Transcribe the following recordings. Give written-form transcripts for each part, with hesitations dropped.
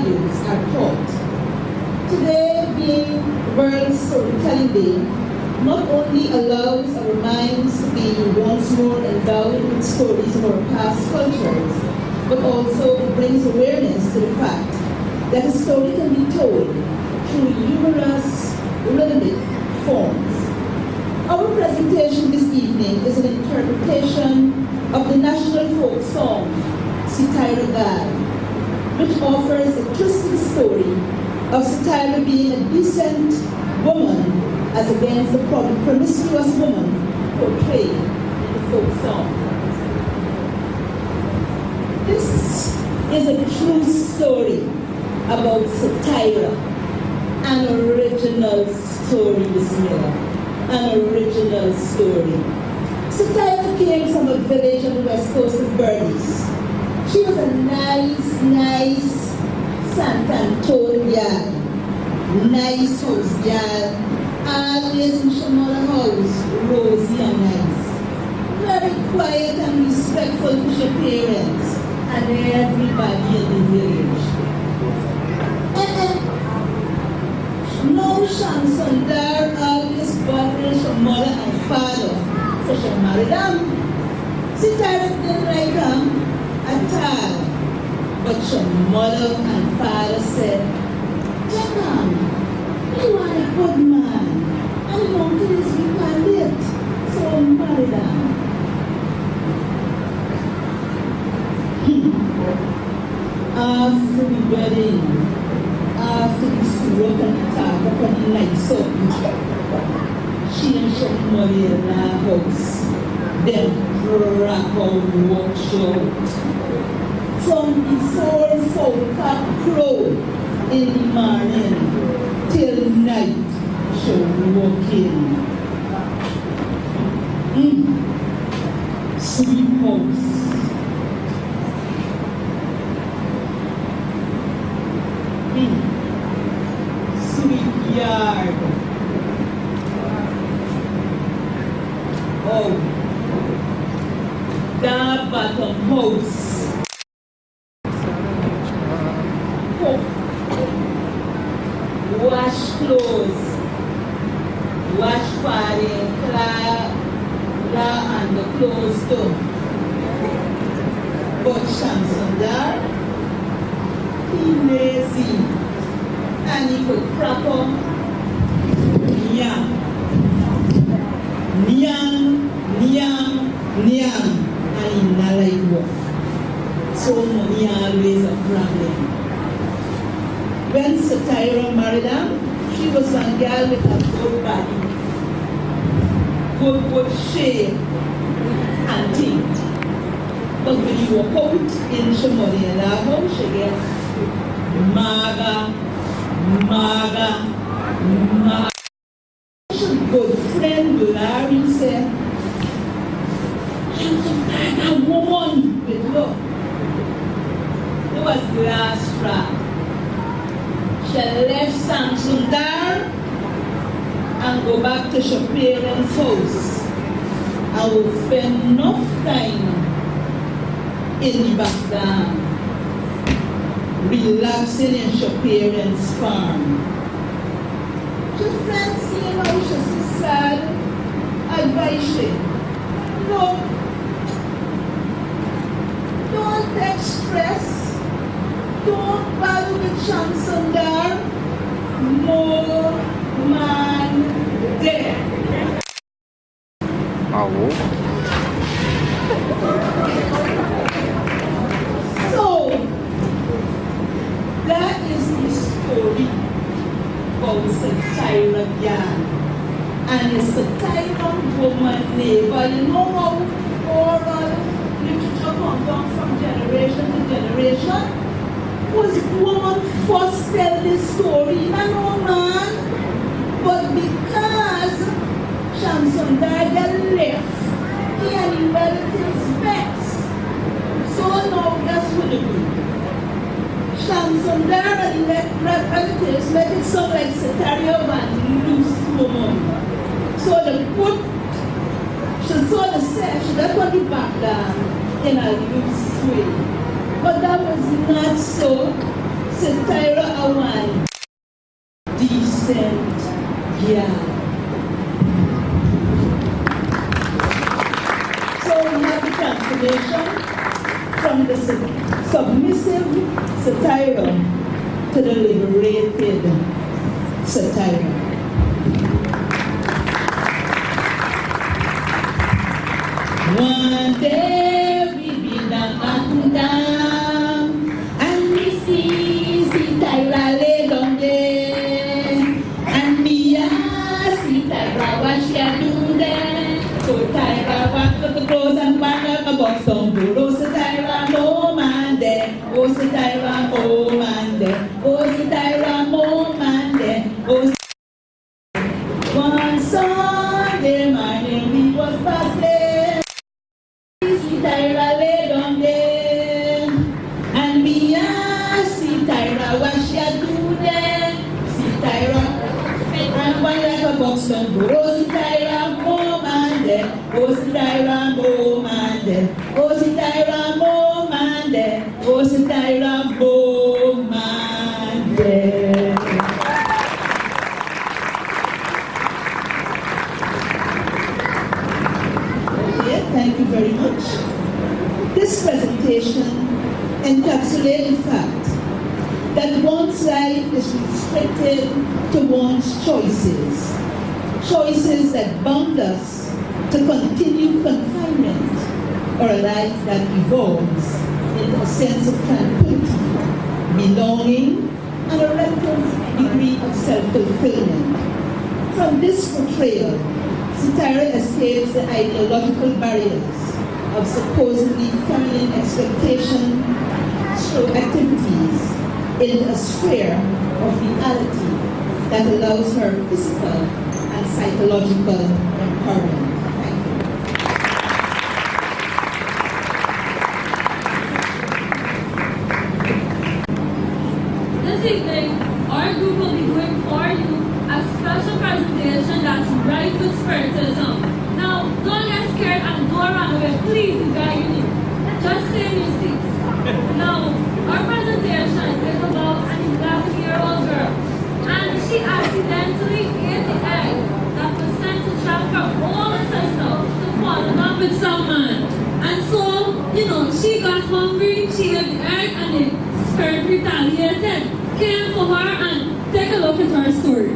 values are taught. Today, being World Storytelling Day, not only allows our minds to be once more endowed with stories of our past cultures, but also brings awareness to the fact that a story can be told through numerous rhythmic forms. Our presentation this evening is an interpretation of the national folk song, Sitaira Gal, which offers a twisted story of Sitaira being a decent woman as against the promiscuous woman portrayed in the folk song. This is a true story about Sitaira, an original story, Miss Miller, an original story. Sitaira came from a village on the west coast of Bernice. She was a nice Sant Antone girl, nice house girl, always in Shamala house, rosy and nice. Very quiet and respectful to her parents and everybody in the village. No Shamsundar always bothering her mother and father, so she married them. Sitaira didn't like them at all. But your mother and father said, Jacob, you are a good man, and the mountains you can live, so marry them. After the wedding, after the stroke and the talk up on the night something, she and her mother in the house, them crack out workshop. From before 4 o'clock crow in the morning till night, she'll walk in. Sweet house. Sweet yard. Oh, that bottom house. Wash clothes, wash fire, clean and the clothes too. But Shamsundar, he lazy and he could crack up nyam, and he not like work. So money always a problem. When Sitaira married him, she was a girl with a good body, good shape and teeth. But when you walk out in Shamoni and house, she gets maga. Good friend Larry said, she's a woman with love. It was the last straw. She left Shamsundar and go back to her parents' house and would spend enough time in the back garden, relaxing in her parents' farm. Her friends seeing how she's sad, advise her, look, don't take stress. Don't bother with Shamsundar, no man there. So, that is the story about Sitaira Gal. And it's Sitaira woman neighbor. You know how oral literature comes from generation to generation? Was woman first tell this story, and no man, but because Shamsundar left, he and his relatives vexed. So now that's what it is. Shamsundar and his relatives make it sound like Sitaira and loose woman. So the put, she saw the set, she got put it back down in a loose way. But that was not so. Sitaira Awan, decent girl. So we have the transformation from the submissive Sitaira to the liberated Sitaira. One day we be down and down, and we see Sitaira lay down there, and me ask Sitaira what she a do there. So Sitaira walk up the clothes and bang up a box down the road. Sitaira no man there, oh Sitaira oh man there, oh Sitaira no man there, oh. One Sunday morning we was passing. Sitaira lay down there, and me ask Sitaira what she a do there. Sitaira and one like a box down the road. Oh Sitaira mo man there, oh Sitaira mo man there, oh Sitaira mo man there, oh Sitaira mo man there. Thank you very much. This presentation encapsulates the fact that one's life is restricted to one's choices. Choices that bound us to continued confinement or a life that evolves in a sense of tranquility, belonging, and a relative degree of self-fulfillment. From this portrayal, Sitaira escapes the ideological barriers of supposedly feminine expectation through activities in a sphere of reality that allows her physical and psychological empowerment. Thank you. This evening, our group will be doing for you a special presentation that's right with Spiritism. Now, don't get scared and don't run away, please, I'm begging you. Just stay in your seats. Now, our presentation is about an 11-year-old girl, and she accidentally ate the egg that was sent to travel her older sister to fall in love with some man. And so, she got hungry, she ate the egg, and the spirit retaliated, came for her, and take a look at her story.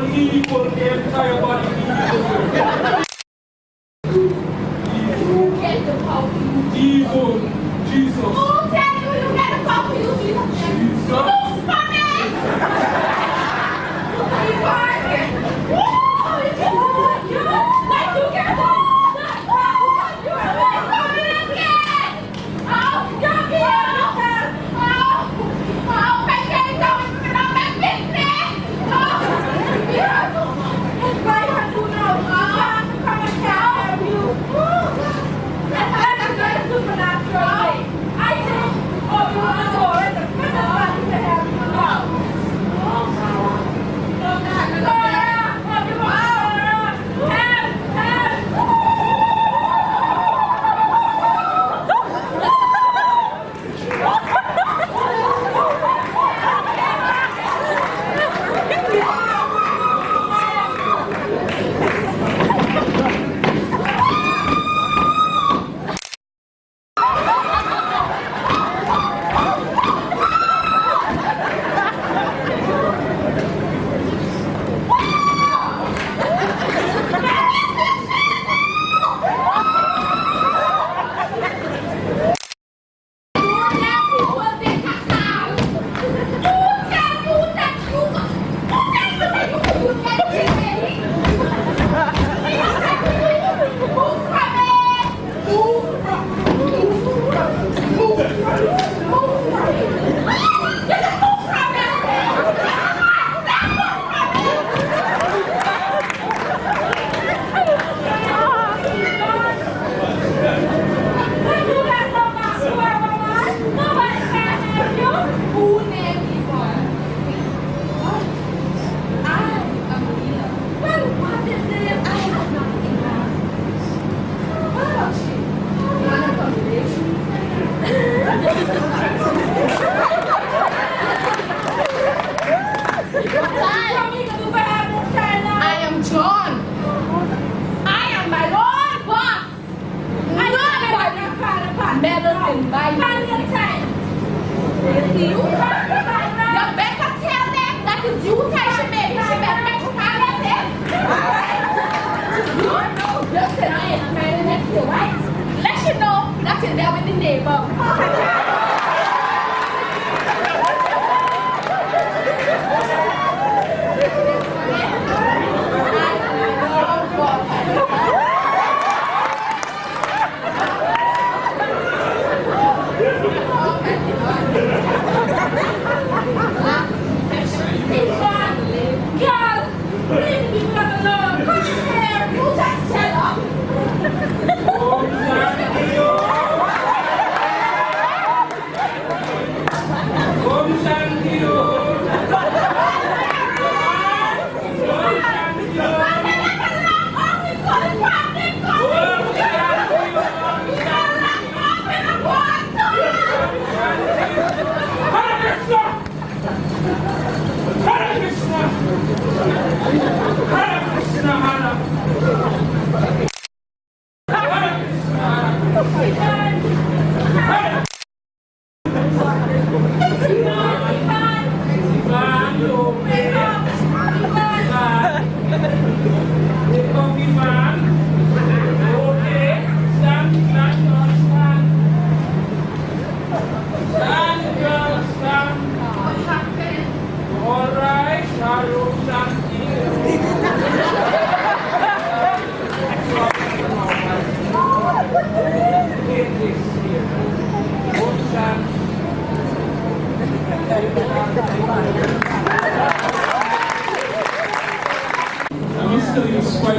Evil, the entire body evil. Jesus. Who tell you you get a coffee? You Jesus. Move from me! You bargain. Woo! You like you get you're a little coming again. Oh, you're here. Oh, my game going to on that business. Oh, beautiful. Right, I do know. I'm trying to tell you. That's supernatural. I another time. You better tell them that is you take she baby. She better make you call them there. Alright? You know, just say I ain't smiling at you, right? Let you know that you're there with the neighbor.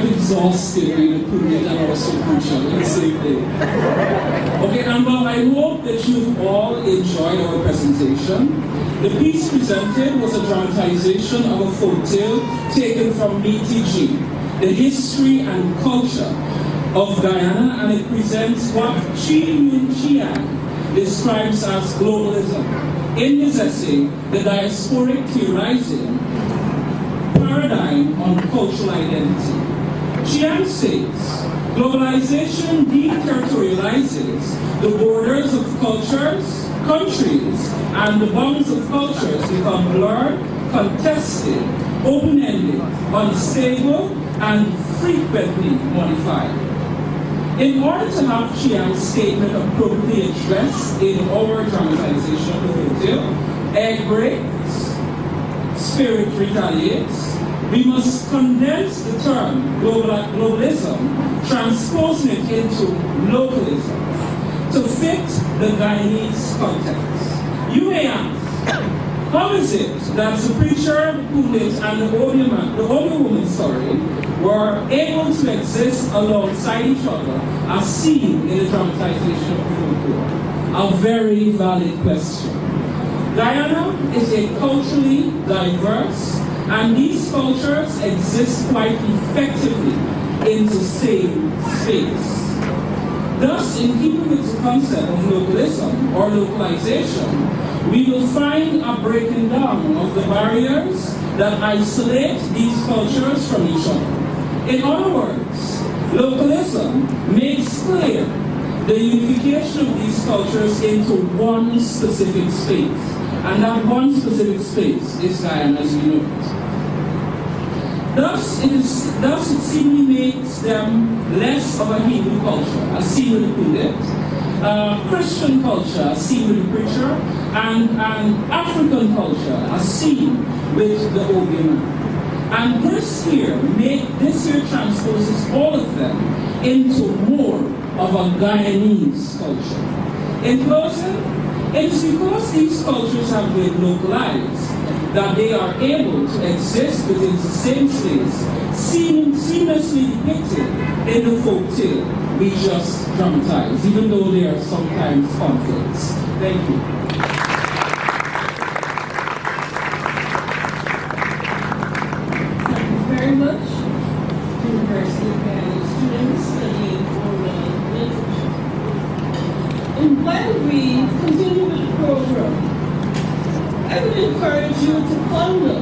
Exhausted being a pundit and also preacher in the same day. Okay, and well, I hope that you've all enjoyed our presentation. The piece presented was a dramatization of a folk tale taken from BTG, the history and culture of Guyana, and it presents what Chi Yun Chiang describes as globalism. In his essay, The Diasporic Theorizing Paradigm on Cultural Identity, Chiang states, globalization deterritorializes the borders of cultures, countries, and the bonds of cultures become blurred, contested, open-ended, unstable, and frequently modified. In order to have Chiang's statement appropriately addressed in our dramatization of the tale, egg breaks, spirit retaliates, we must condense the term globalism, transposing it into localism to fit the Guyanese context. You may ask, how is it that the preacher, the pundit, and the Obeah woman story were able to exist alongside each other as seen in the dramatization of folklore? A very valid question. Guyana is a culturally diverse, and these cultures exist quite effectively in the same space. Thus, in keeping with the concept of localism or localization, we will find a breaking down of the barriers that isolate these cultures from each other. In other words, localism makes clear the unification of these cultures into one specific space. And that one specific space is Guyana as we know it. Thus it seemingly makes them less of a Hebrew culture, as seen with the pundit, Christian culture, as seen with the preacher, and African culture, as seen with the Obeah man. And this here transposes all of them into more of a Guyanese culture. In closing, it is because these cultures have been localized that they are able to exist within the same space, seamlessly depicted in the folk tale we just dramatize, even though there are sometimes conflicts. Thank you. Thank you very much, University of Guyana students studying oral literature. And while we continue with the program, I would encourage you to ponder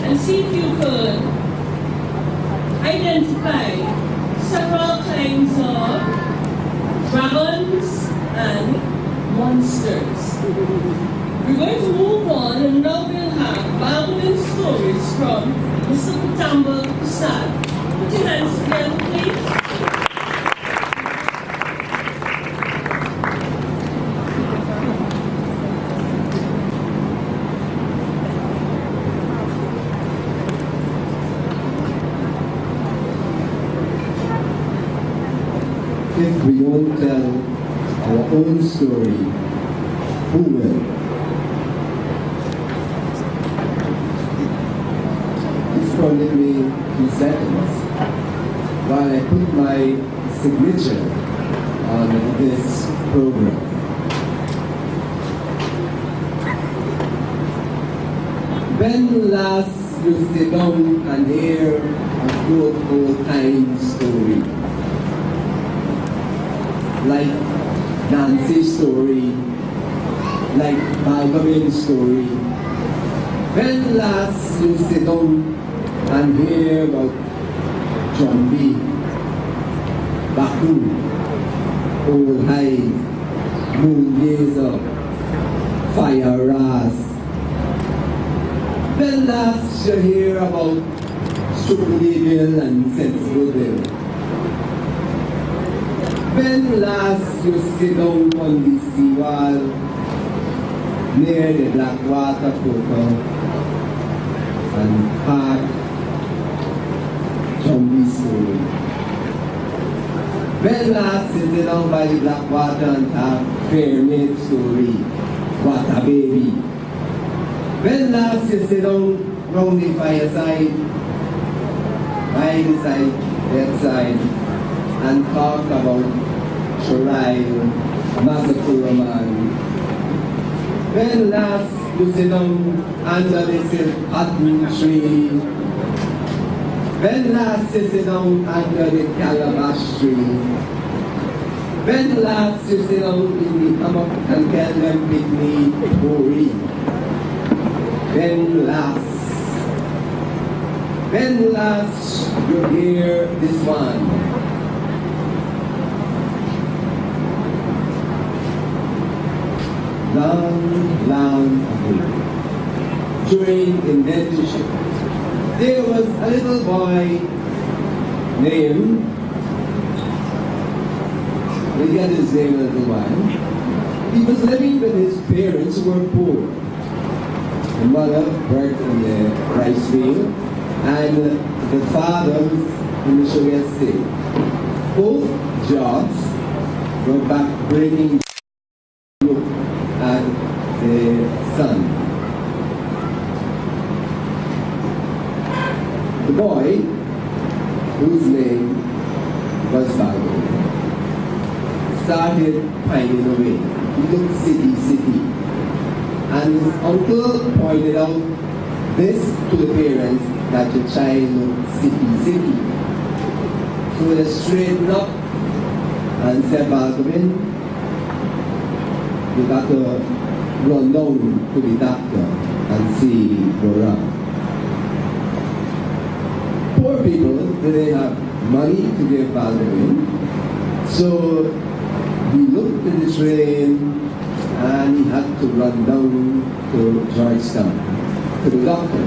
and see if you could identify several kinds of dragons and monsters. We're going to move on and now we'll have babbling stories from Mr. Kutamba Kusad. Put your hands together, please. If we don't tell our own story, who will? It's probably me 2 seconds while I put my signature on this program. When last you sit down and hear a good old time story, like Nancy's story, like Balgobin's story. When last you sit down and hear about Jumbi, Baku, Old Hyde, Moongazer, Fire Ras? When last you hear about Struckleyville and Sensibledale? When last you sit down on the seawall near the Blackwater Portal and heard Jumbi's story? When last you sit down by the Blackwater and heard Fairmaid's story, What a Baby? When last you sit down round the fireside, by the side, bedside, and talk about Shariah, Massacre. When last you sit down under the silk cotton tree? When last you sit down under the calabash tree? When last you sit down in the hammock and tell them picnic story? When last you hear this one? Long ago, during indentureship, there was a little boy named, we get his name a little while. He was living with his parents who were poor. The mother worked in the rice field, and the father was in the sugar estate. Both jobs were back breaking at the sun. The boy, whose name was Balgo, started pining away. He looked sicky. And his uncle pointed out this to the parents, that your child looked sicky. So they straightened up and said, Balgobin, you got to run down to the doctor and see go around. Poor people didn't have money to give Balgobin, so he looked at the train and he had to run down to Georgetown to the doctor.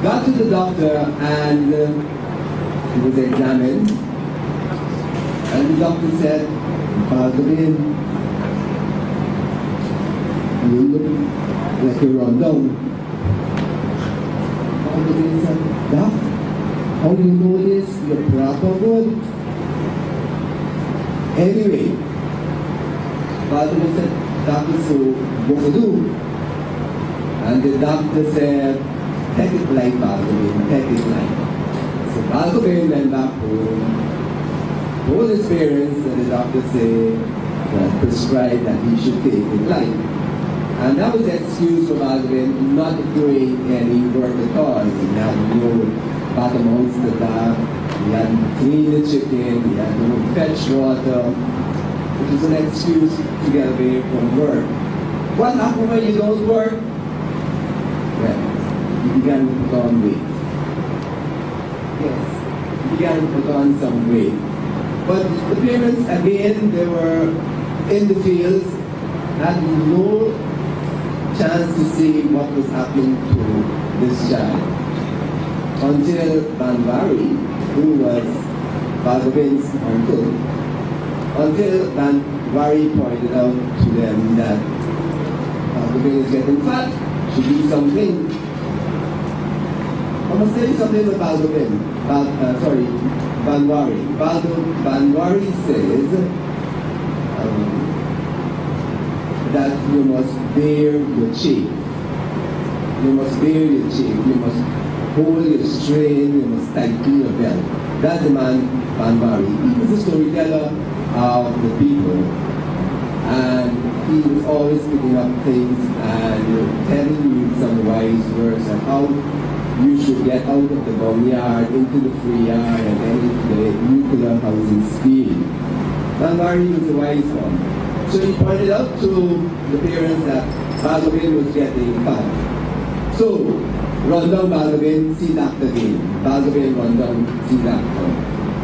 Got to the doctor and he was examined, and the doctor said, Balgobin, you look like you run down. Balgobin said, Doc, how do you know this? You're proper good. Anyway, Balgobin said, Doctor, so what to do? And the doctor said, take it light, Balgobin, take it light. So Balgobin went back home, told his parents, and the doctor said, prescribed that he should take it light. And that was the excuse for Balgobin not doing any work at all. He had no bottom house to dog, he had to clean the chicken, he had to fetch water, which is an excuse to get away from work. What happened when you don't work? Well, he began to put on weight. Yes, he began to put on some weight. But the parents, again, they were in the fields, had no chance to see what was happening to this child until Banwari, who was Balgobin's uncle, until Banwari pointed out to them that Balgobin is getting fat, should do something. I must tell you something about Balgobin. Banwari. Banwari says that you must bear your chief. You must bear your chief. You must hold your strain. You must tighten your belt. That's the man, Banwari. He was a storyteller of the people. And he was always picking up things and telling you some wise words on how you should get out of the boneyard into the free yard and then into the nuclear housing scheme. Banwari was a wise one. So he pointed out to the parents that Balgobin was getting fat. So, run down Balgobin, see doctor again. Balgobin run down, see doctor.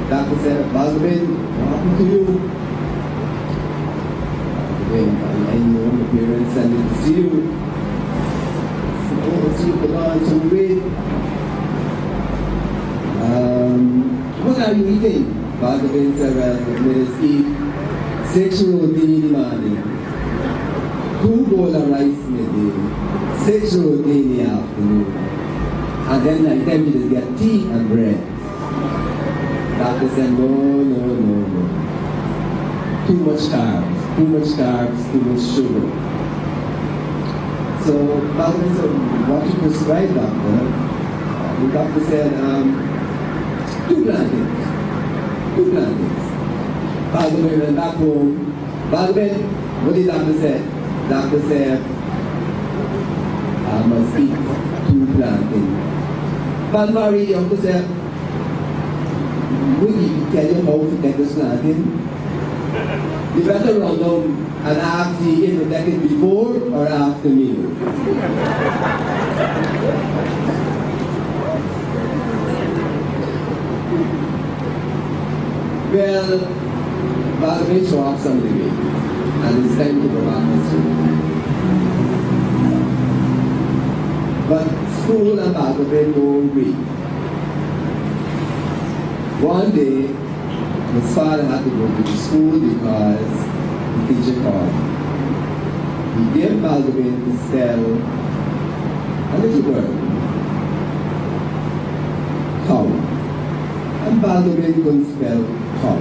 Doctor said, Balgobin, what happened to you? I know the parents sent me to see you. Oh, see you put on some weight. What are you eating? Balgobin said, well, let us eat 6 roti in the morning, 2 bowls of rice midday, 6 roti in the afternoon, and then I tell you to get tea and bread. Doctor said, no. Too much carbs, too much sugar. So Balgobin said, what you prescribe, doctor? The doctor said, 2 plantains. Balgobin went back home. Balgobin, what did the doctor say? Doctor said, I must eat 2 plantains. Banwari, the uncle said, would he tell you how to get this plantain? You better run down and ask the if you take it before or after meal. Well, Balgobin show off some debate, and it's time to go back to school. But school and Balgobin don't agree. One day, his father had to go to the school because the teacher called. He gave Balgobin to spell a little word, cow. And Balgobin couldn't spell cow.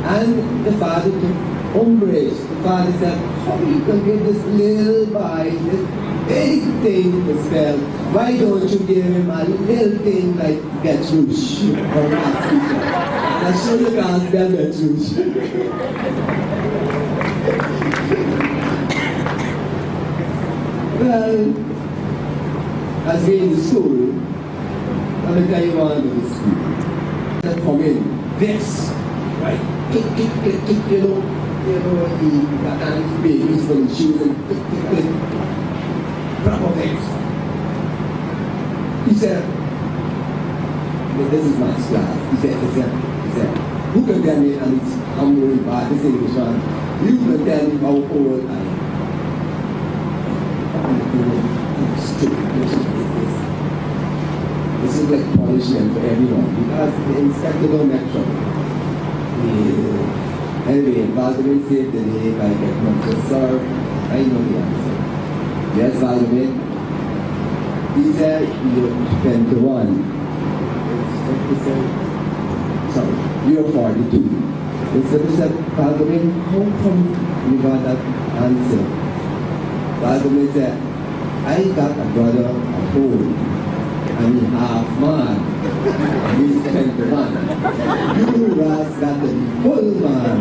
And the father took umbrage. The father said, how you can give this little boy this big thing to spell? Why don't you give him a little thing like Betrouche or Mastica? I'm sure you can't spell Betrouche. Well, as we in the school, let me tell you one of the school. They come in, this, right? Click, you know, he got down his babies for the shoes and click. Proper things. He said, this is my class. He said, who can tell me, and I'm going back, this English one, you can tell me how old I am. This is like punishment for everyone, because the inspector don't make trouble. Anyway, Balgobin saved the day by getting up to serve. I know the answer. Yes, Balgobin. He said you're 21. Sorry, you're 42. He said, Balgobin, how come you got that answer? Balgobin said, I got a brother at home. And he's half man. He's 21. You guys got to be full man.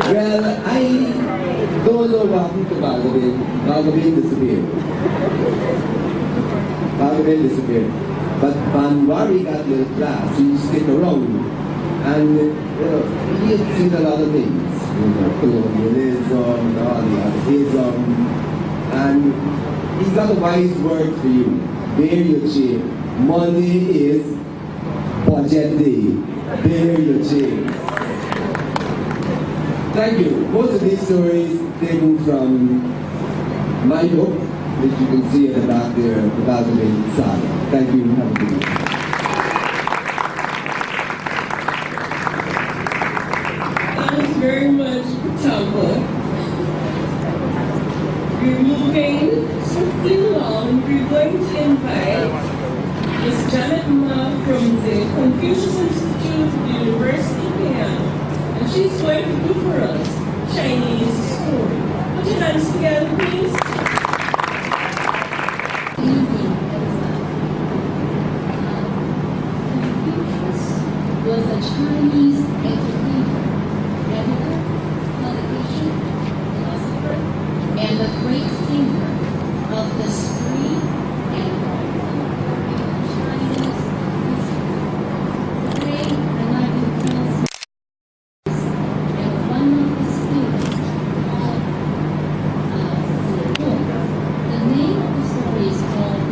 Well, I don't know what happened to Balgobin. Balgobin disappeared. But Banwari got a little class. He stick around. And he had seen a lot of things. Colonialism and all the other ism. And he's got a wise word for you. Bear your chief. Monday is budget day. Bear your chief. Thank you. Most of these stories taken from my book, which you can see at the back there, The Balcony Saga. Thank you and have a good evening. Thanks very much, Tamba. We're moving swiftly along. We're going to invite Ms. Janet Ma from the Confucius Institute of the University of Vienna. And she's going to do for us Chinese story. Put your hands together, please. Confucius was a Chinese educator, editor, politician, philosopher, and a great thinker of the street and Chinese history. Today, I'd like to tell and one of the students of the book. The name of the story is called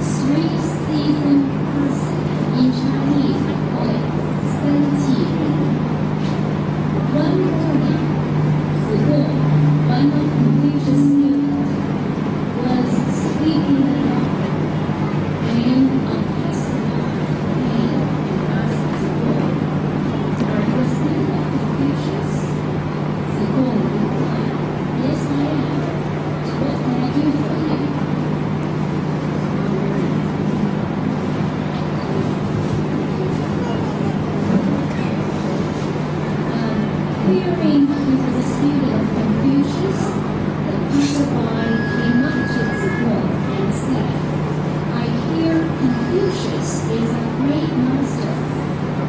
Three Seasons Person. In Chinese, we call it 三季人. One morning, Zigong, one of Confucius' students, was sweeping the yard, and a passerby came and asked Zigong, "Are you a student of Confucius?" Zigong replied, "Yes, I am. What can I do for you?" Hearing he was a student of Confucius, the passerby came up to Zigong and said, "I hear Confucius is a great master,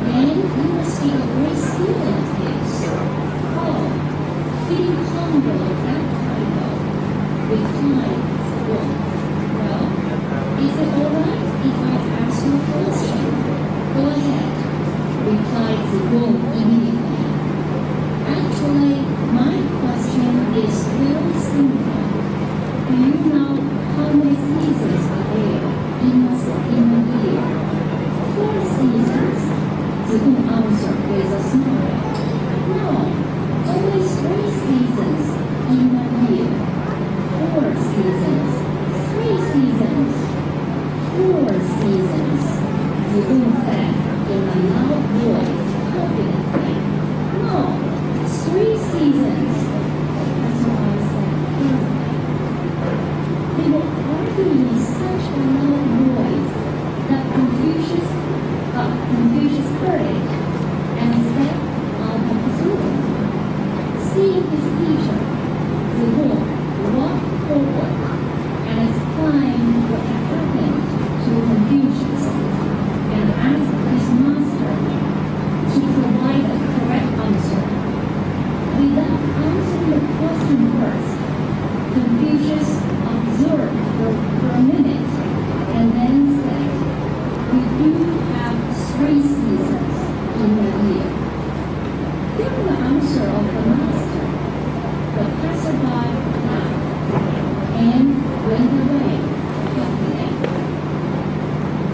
and you must be a great student of his." "Oh, feeling humble of that title," replied Zigong. "Well, is it all right if I ask you a question?" "Go ahead," replied Zigong immediately. "Actually, my question is very simple. Do you know how many seasons are there in a year?" "4 seasons," Zigong answered with a smile. "No, only 3 seasons in a year." "4 seasons, 3 seasons, 4 seasons," Zigong said in a loud voice, confidently. "No, 3 seasons," Passerby said firmly. They were arguing in such a loud voice that Confucius heard it and stepped out of his room. Seeing his teacher, Zigong walked forward and explained what had happened to Confucius and asked his master to provide a correct answer. Without answering the question first, Confucius observed for a minute and then said, "We do have 3 seasons in a year." Hearing the answer of the master, the passerby laughed and went away happily.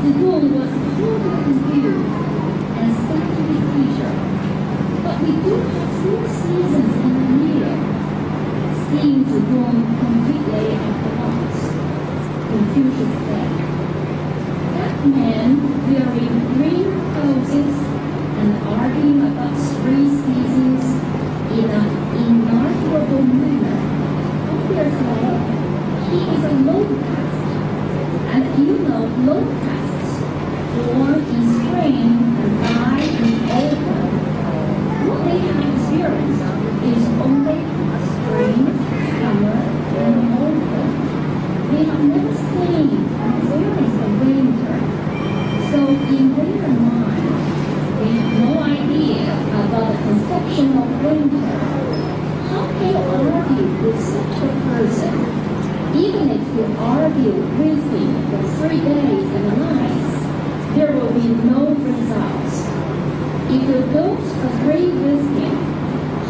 Zigong was totally confused and said to his teacher, "But we do have 4 seasons in a year." Seeing Zigong completely at a loss, Confucius said, "That man wearing green clothes and arguing about 3 seasons in an inarguable manner, obviously he is a low caste. And you know low castes, born in spring and die in autumn. What they have experienced is only spring, summer, and autumn. They have never seen and experienced a winter. So in their mind, they have no idea about the conception of winter. How can you argue with such a person? Even if you argue with him for 3 days and nights, there will be no results. If you don't agree with him,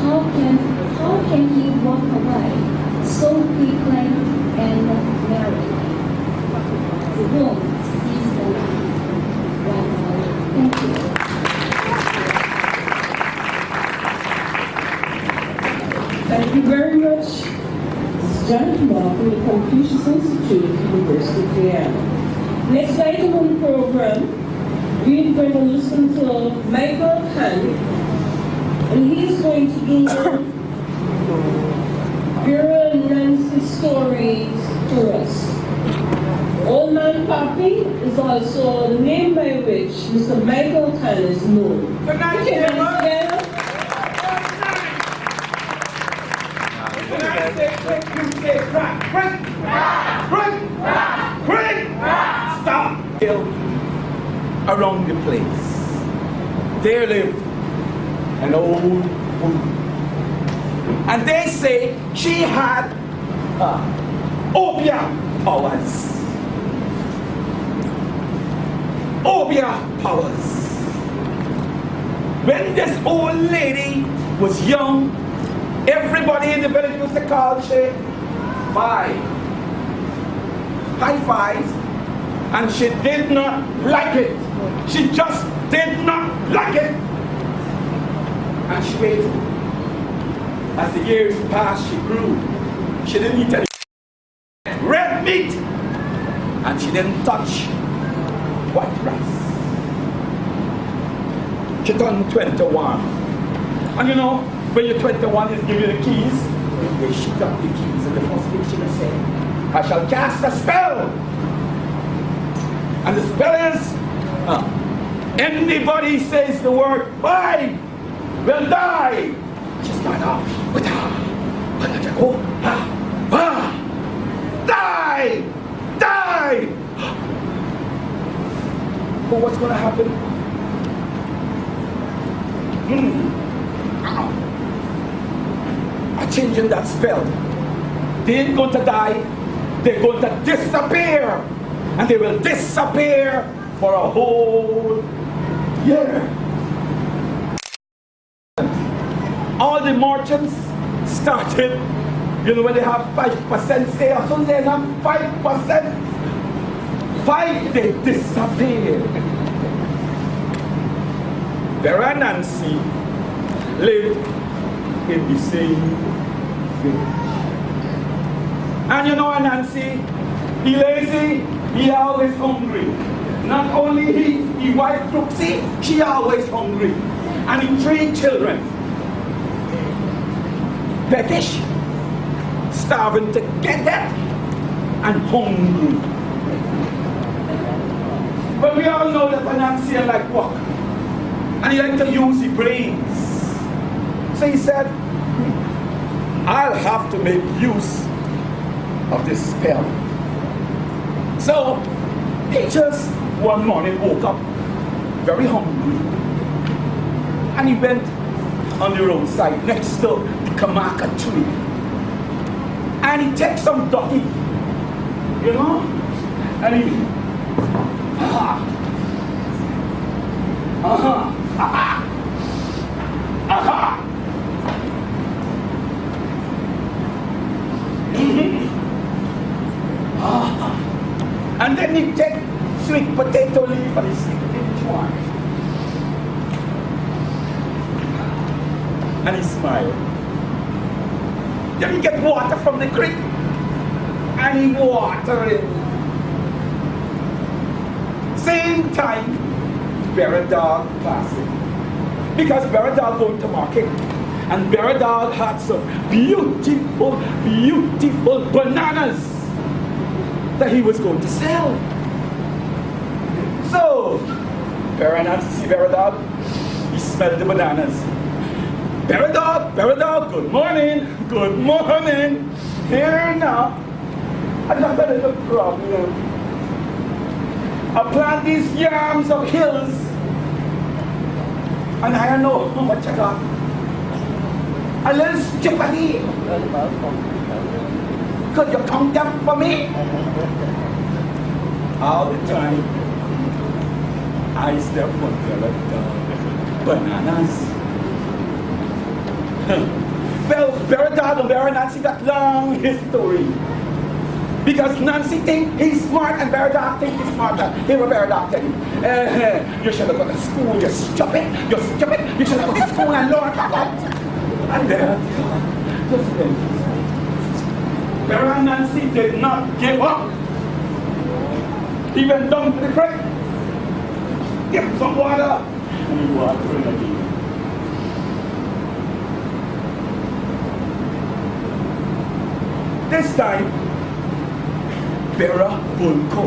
how can he walk away so quickly and merrily?" Zigong seized the line. Thank you. Thank you very much. This is Janet Moore from the Confucius Institute, University of Guyana. Next item on the program, we're going to listen to Michael Khan, and he's going to do Vera and Nancy's stories for us. Old Man Papi is also the name by which Mr. Michael Khan is known. Good night, Okay, everyone. once again. When I say quick, you say crack. Quick! Quick! Quick! Stop! Around the place, there lived an old woman. And they say she had obeah powers. Obeah powers. When this old lady was young, everybody in the village used to call she five. High fives. And she did not like it. She just did not like it. And she waited. As the years passed, she grew. She didn't eat any red meat. And she didn't touch white rice. She turned 21. And you know, when you're 21, they give you the keys. They shoot up the keys, and the first thing she will say, I shall cast a spell. And the spell is, anybody says the word five will die. She started off with die, die. But what's going to happen? I'm changing that spell. They ain't going to die. They're going to disappear. And they will disappear for a whole year. All the merchants started, you know, when they have 5% sale, so they have 5%. 5, they disappear. Vera and Nancy lived in the same village. And you know, Nancy, he lazy, he always hungry. Not only he wife Crooksy, she always hungry. And he 3 children. Peckish, starving to get that, and hungry. But we all know that Nancy like work. And he like to use his brains. So he said, I'll have to make use of this spell. So he just one morning woke up very hungry. And he went on the roadside next to the Kamaka tree. And he takes some ducky, you know, and he, and then he take sweet potato leaf and he stick it in each one. And he smiled. Then he get water from the creek and he water it. Same time, Beradog passing. Because Beradog going to market. And Beradog had some beautiful, beautiful bananas that he was going to sell. So, Beradog, see Beradog? He smelled the bananas. Beradog, good morning. Here now, I got a little problem. I plant these yams of hills, and I don't know what you got. A little stupidity. Could you come down for me? All the time, I step on Beradog bananas. Well, Beradog and Vera Nancy got long history. Because Nancy think he's smart and Beradog think he's smarter. Here what Beradog tell you. You should have gone to school, you're stupid. You should have gone to school and learn about that. And Beradog Discipline. Vera and Nancy did not give up. Even down to the creek. Give him some water. And he watered again. This time, Vera Bulko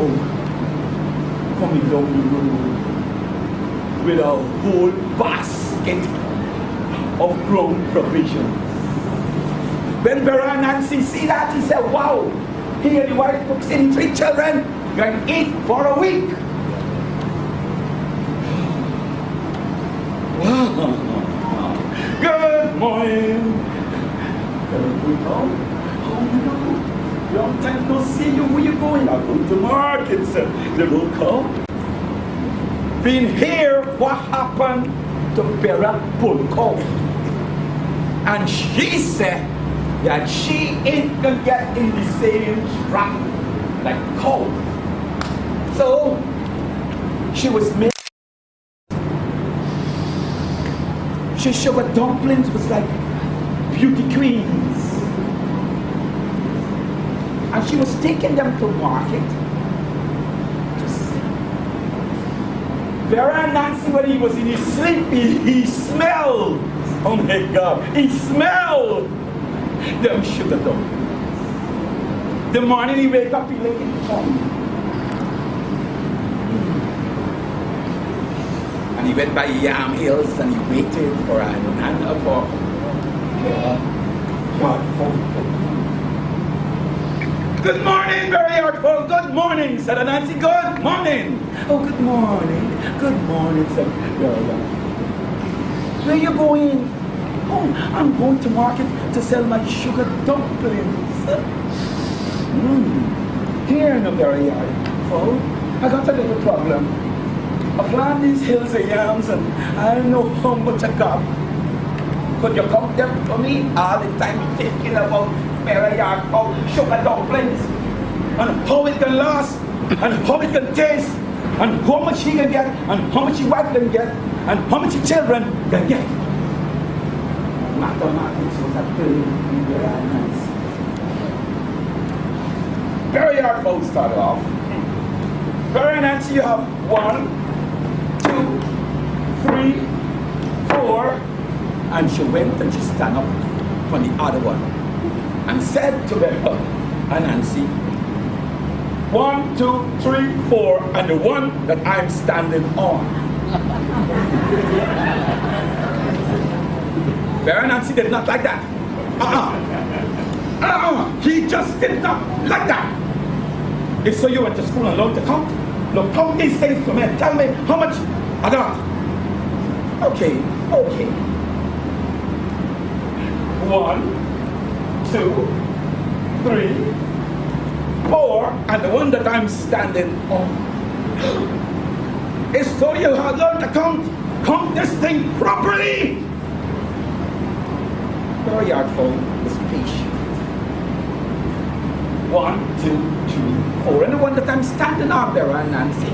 coming down the road with a whole basket of grown provisions. When Vera and Nancy see that, he said, wow, he and the wife cooks in 3 children, can eat for a week. Wow. Good morning. Long time no see you. Where you going? I'm going to market, sir. The local. Been here, what happened to Vera Bulko? And she said that she ain't gonna get in the same trap like cow. So she was made. She sugar dumplings was like beauty queens. And she was taking them to market to sell. Vera and Nancy, when he was in his sleep, he smelled. Oh my God, he smelled them sugar dumplings. The morning he wake up, he like it come. And he went by Yam Hills and he waited for Good morning, very artful. Good morning, said Nancy. Good morning. Oh, good morning. Good morning, said Vera. Where you going? Oh, I'm going to market to sell my sugar dumplings. Here in the very artful, I got a little problem. I plant these hills of yams and I don't know how much I got. Could you count them for me? All the time you're thinking about very artful sugar dumplings and how it can last and how it can taste and how much he can get and how much his wife can get and how much his children can get. Mathematics was a very nice. Very artful started off. Very Nancy, you have 1, 2, 3, 4, and she went and she stand up on the other one and said to Vera and Nancy, 1, 2, 3, 4, and the one that I'm standing on. Vera and Nancy did not like that. He just did not like that. If so, you went to school and learned to count. Look, count these things to me and tell me how much I got. Okay. 1, 2, 3, 4, and the one that I'm standing on. It's so you have learned to count this thing properly. Very artful, was patient. 1, 2, 3, 4, and the one that I'm standing on, Vera and Nancy.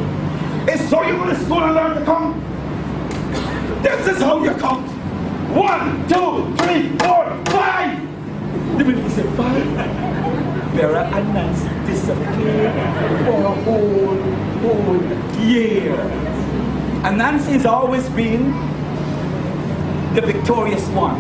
It's so you go to school and learn to count. This is how you count. 1, 2, 3, 4, 5. The minute said 5, Vera and Nancy disappeared for a whole year. And Nancy's always been the victorious one.